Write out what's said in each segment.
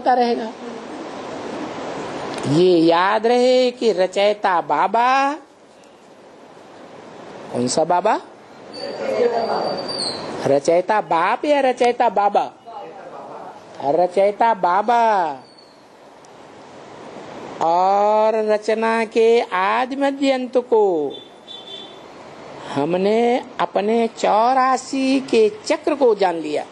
होता रहेगा। ये याद रहे कि रचयिता बाबा, कौन सा बाबा? रचयिता बाप या रचयिता बाबा? रचयिता बाबा। और रचना के आदि मध्य अंत को हमने अपने 84 के चक्र को जान लिया।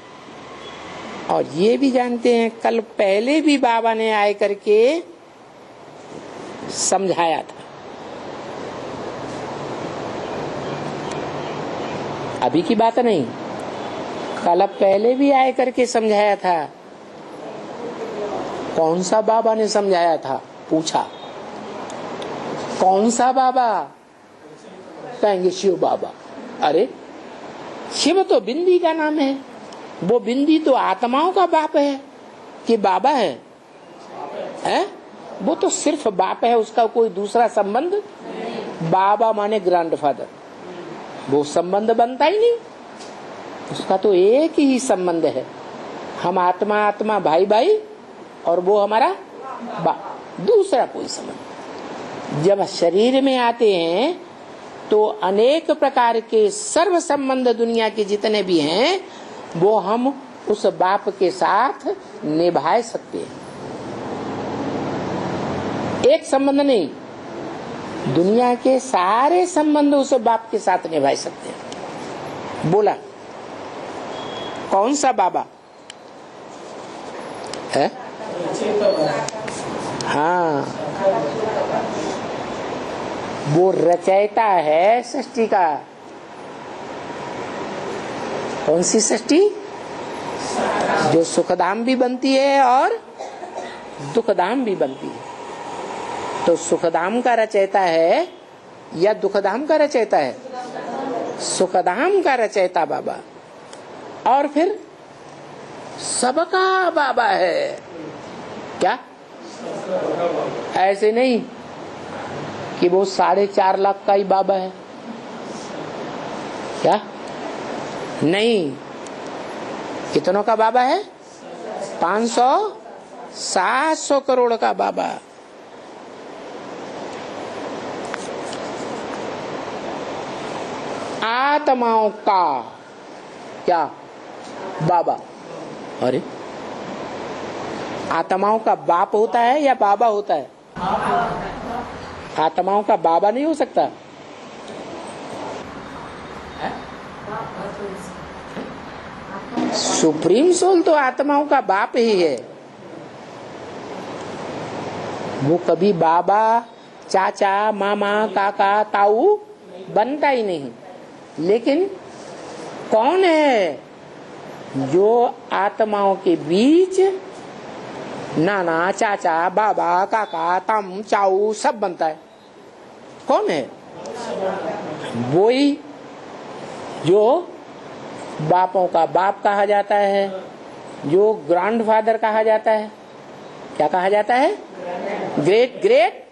और ये भी जानते हैं कल पहले भी बाबा ने आए करके समझाया था। अभी की बात नहीं, कल पहले भी आए करके समझाया था। कौन सा बाबा ने समझाया था? पूछा कौन सा बाबा? कहेंगे शिव बाबा। अरे शिव तो बिंदी का नाम है। वो बिंदी तो आत्माओं का बाप है कि बाबा है? वो तो सिर्फ बाप है, उसका कोई दूसरा संबंध। बाबा माने ग्रैंडफादर, वो संबंध बनता ही नहीं। उसका तो एक ही संबंध है, हम आत्मा आत्मा भाई भाई, और वो हमारा बाप, दूसरा कोई संबंध। जब शरीर में आते हैं तो अनेक प्रकार के सर्व संबंध दुनिया के जितने भी हैं वो हम उस बाप के साथ निभा सकते हैं। एक संबंध नहीं, दुनिया के सारे संबंध उस बाप के साथ निभा सकते हैं। बोला कौन सा बाबा है? हाँ, वो रचयिता है सृष्टि का। कौन सी सृष्टि? जो सुखधाम भी बनती है और दुखधाम भी बनती है। तो सुखधाम का रचयिता है या दुखधाम का रचयिता है? सुखधाम का रचयिता बाबा। और फिर सबका बाबा है। क्या? ऐसे नहीं कि वो 4.5 लाख का ही बाबा है। क्या? नहीं, कितनों का बाबा है? 500-700 करोड़ का बाबा। आत्माओं का क्या बाबा? अरे आत्माओं का बाप होता है या बाबा होता है? आत्माओं का बाबा नहीं हो सकता। सुप्रीम सोल तो आत्माओं का बाप ही है। वो कभी बाबा, चाचा, मामा, काका, ताऊ बनता ही नहीं। लेकिन कौन है जो आत्माओं के बीच नाना, चाचा, बाबा, काका, तम, चाऊ सब बनता है? कौन है? वही जो बापों का बाप कहा जाता है, जो ग्रैंडफादर कहा जाता है। क्या कहा जाता है? Great great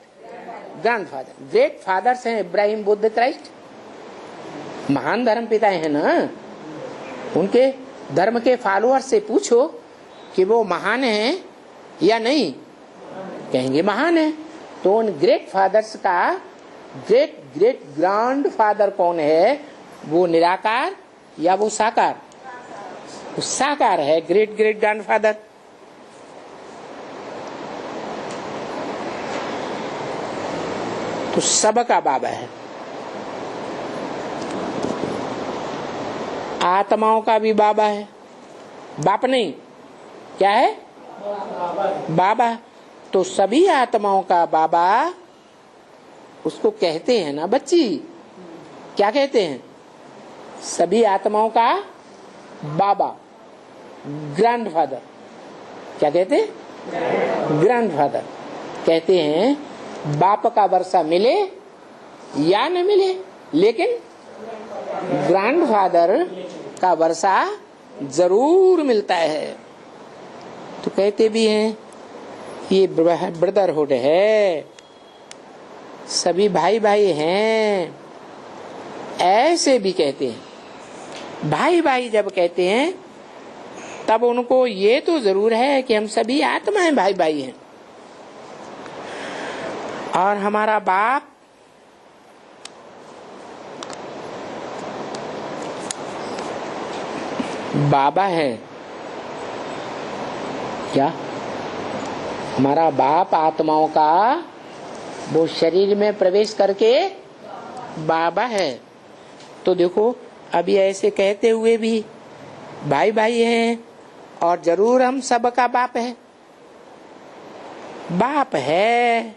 grandfather. Great fathers हैं इब्राहिम, बुद्ध, क्राइस्ट, महान धर्म पिता है ना। उनके धर्म के फॉलोअर से पूछो कि वो महान है या नहीं, कहेंगे महान है। तो उन ग्रेट फादर्स का ग्रेट ग्रेट ग्रैंड फादर कौन है? वो निराकार या वो साकार? वो साकार है, ग्रेट ग्रेट ग्रैंड फादर। तो सबका बाबा है। आत्माओं का भी बाबा है। बाप नहीं, क्या है? बाबा। तो सभी आत्माओं का बाबा उसको कहते हैं ना बच्ची, क्या कहते हैं? सभी आत्माओं का बाबा, ग्रैंडफादर। क्या कहते हैं? ग्रैंडफादर। कहते हैं बाप का वर्षा मिले या न मिले, लेकिन ग्रैंडफादर का वर्षा जरूर मिलता है। तो कहते भी हैं ये ब्रदरहुड है, सभी भाई भाई हैं। ऐसे भी कहते हैं। भाई भाई जब कहते हैं तब उनको ये तो जरूर है कि हम सभी आत्माएं भाई भाई हैं, और हमारा बाप बाबा है। क्या हमारा बाप आत्माओं का वो शरीर में प्रवेश करके बाबा है। तो देखो अभी ऐसे कहते हुए भी भाई भाई हैं, और जरूर हम सबका बाप है। बाप है